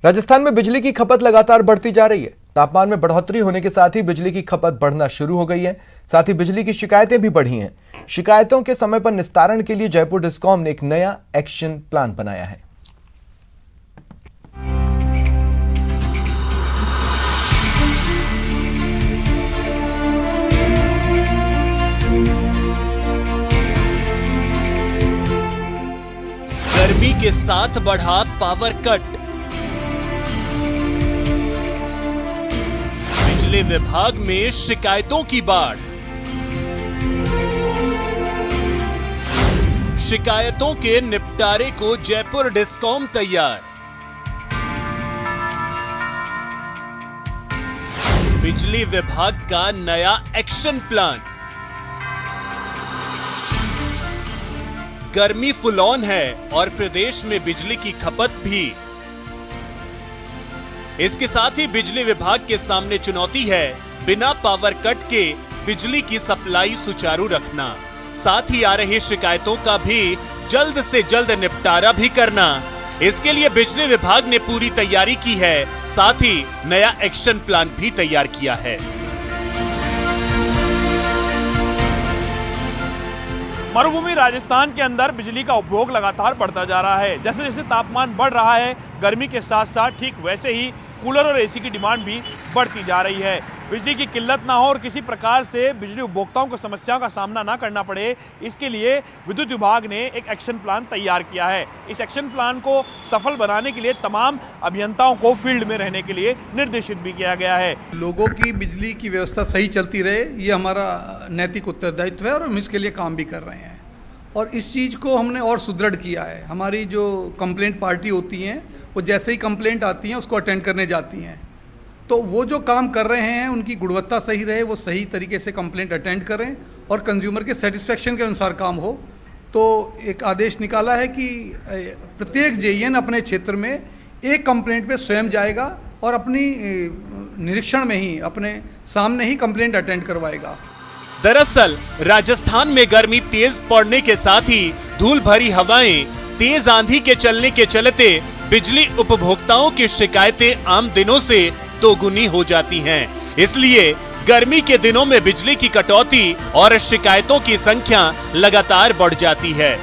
राजस्थान में बिजली की खपत लगातार बढ़ती जा रही है। तापमान में बढ़ोतरी होने के साथ ही बिजली की खपत बढ़ना शुरू हो गई है। साथ ही बिजली की शिकायतें भी बढ़ी हैं। शिकायतों के समय पर निस्तारण के लिए जयपुर डिस्कॉम ने एक नया एक्शन प्लान बनाया है। गर्मी के साथ बढ़ा पावर कट। बिजली विभाग में शिकायतों की बाढ़। शिकायतों के निपटारे को जयपुर डिस्कॉम तैयार। बिजली विभाग का नया एक्शन प्लान। गर्मी फुल ऑन है और प्रदेश में बिजली की खपत भी। इसके साथ ही बिजली विभाग के सामने चुनौती है बिना पावर कट के बिजली की सप्लाई सुचारू रखना, साथ ही आ रही शिकायतों का भी जल्द से जल्द निपटारा भी करना। इसके लिए बिजली विभाग ने पूरी तैयारी की है, साथ ही नया एक्शन प्लान भी तैयार किया है। मरुभूमि राजस्थान के अंदर बिजली का उपभोग लगातार बढ़ता जा रहा है। जैसे जैसे तापमान बढ़ रहा है, गर्मी के साथ साथ ठीक वैसे ही कूलर और एसी की डिमांड भी बढ़ती जा रही है। बिजली की किल्लत ना हो और किसी प्रकार से बिजली उपभोक्ताओं को समस्याओं का सामना ना करना पड़े, इसके लिए विद्युत विभाग ने एक एक्शन प्लान तैयार किया है। इस एक्शन प्लान को सफल बनाने के लिए तमाम अभियंताओं को फील्ड में रहने के लिए निर्देशित भी किया गया है। लोगों की बिजली की व्यवस्था सही चलती रहे, ये हमारा नैतिक उत्तरदायित्व है और हम इसके लिए काम भी कर रहे हैं। और इस चीज़ को हमने और सुदृढ़ किया है। हमारी जो कंप्लेंट पार्टी होती हैं, वो जैसे ही कंप्लेंट आती हैं उसको अटेंड करने जाती हैं। तो वो जो काम कर रहे हैं उनकी गुणवत्ता सही रहे, वो सही तरीके से कंप्लेंट अटेंड करें और कंज्यूमर के सेटिस्फेक्शन के अनुसार काम हो। तो एक आदेश निकाला है कि प्रत्येक जेईएन अपने क्षेत्र में एक कंप्लेंट पे स्वयं जाएगा और अपनी निरीक्षण में ही अपने सामने ही कंप्लेंट अटेंड करवाएगा। दरअसल राजस्थान में गर्मी तेज पड़ने के साथ ही धूल भरी हवाएं, तेज आंधी के चलने के चलते बिजली उपभोक्ताओं की शिकायतें आम दिनों से दोगुनी हो जाती हैं। इसलिए गर्मी के दिनों में बिजली की कटौती और शिकायतों की संख्या लगातार बढ़ जाती है।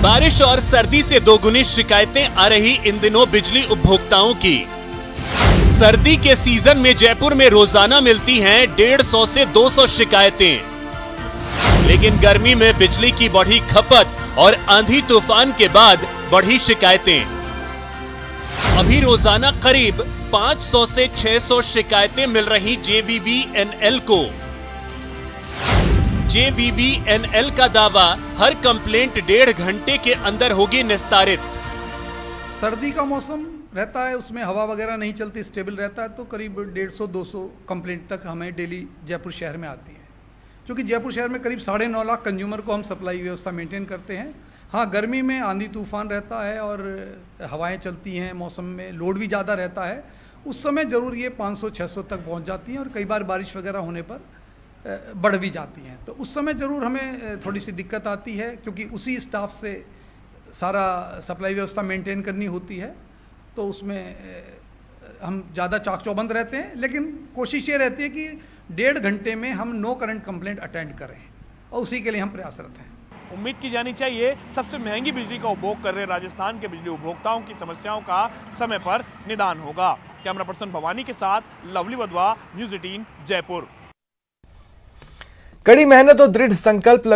बारिश और सर्दी से दोगुनी शिकायतें आ रही इन दिनों बिजली उपभोक्ताओं की। सर्दी के सीजन में जयपुर में रोजाना मिलती हैं 150 से 200 शिकायतें, लेकिन गर्मी में बिजली की बढ़ी खपत और आंधी तूफान के बाद बढ़ी शिकायतें। अभी रोजाना करीब 500 से 600 शिकायतें मिल रही JVVNL को। JVVNL का दावा हर कंप्लेंट 1.5 घंटे के अंदर होगी निस्तारित। सर्दी का मौसम रहता है, उसमें हवा वगैरह नहीं चलती, स्टेबल रहता है, तो करीब 150-200 कंप्लेंट तक हमें डेली जयपुर शहर में आती है। क्योंकि जयपुर शहर में करीब 9.5 लाख कंज्यूमर को हम सप्लाई व्यवस्था मेंटेन करते हैं। हाँ, गर्मी में आंधी तूफान रहता है और हवाएं चलती हैं, मौसम में लोड भी ज़्यादा रहता है, उस समय ज़रूर ये 500-600 तक पहुंच जाती हैं और कई बार बारिश वगैरह होने पर बढ़ भी जाती हैं। तो उस समय ज़रूर हमें थोड़ी सी दिक्कत आती है, क्योंकि उसी स्टाफ से सारा सप्लाई व्यवस्था मेंटेन करनी होती है। तो उसमें हम ज़्यादा चाक चौबंद रहते हैं, लेकिन कोशिश ये रहती है कि 1.5 घंटे में हम नो करंट कंप्लेंट अटेंड करें और उसी के लिए हम प्रयासरत हैं। उम्मीद की जानी चाहिए सबसे महंगी बिजली का उपभोग कर रहे राजस्थान के बिजली उपभोक्ताओं की समस्याओं का समय पर निदान होगा। कैमरा पर्सन भवानी के साथ लवली वधवा, न्यूज़ 18 जयपुर। कड़ी मेहनत और दृढ़ संकल्प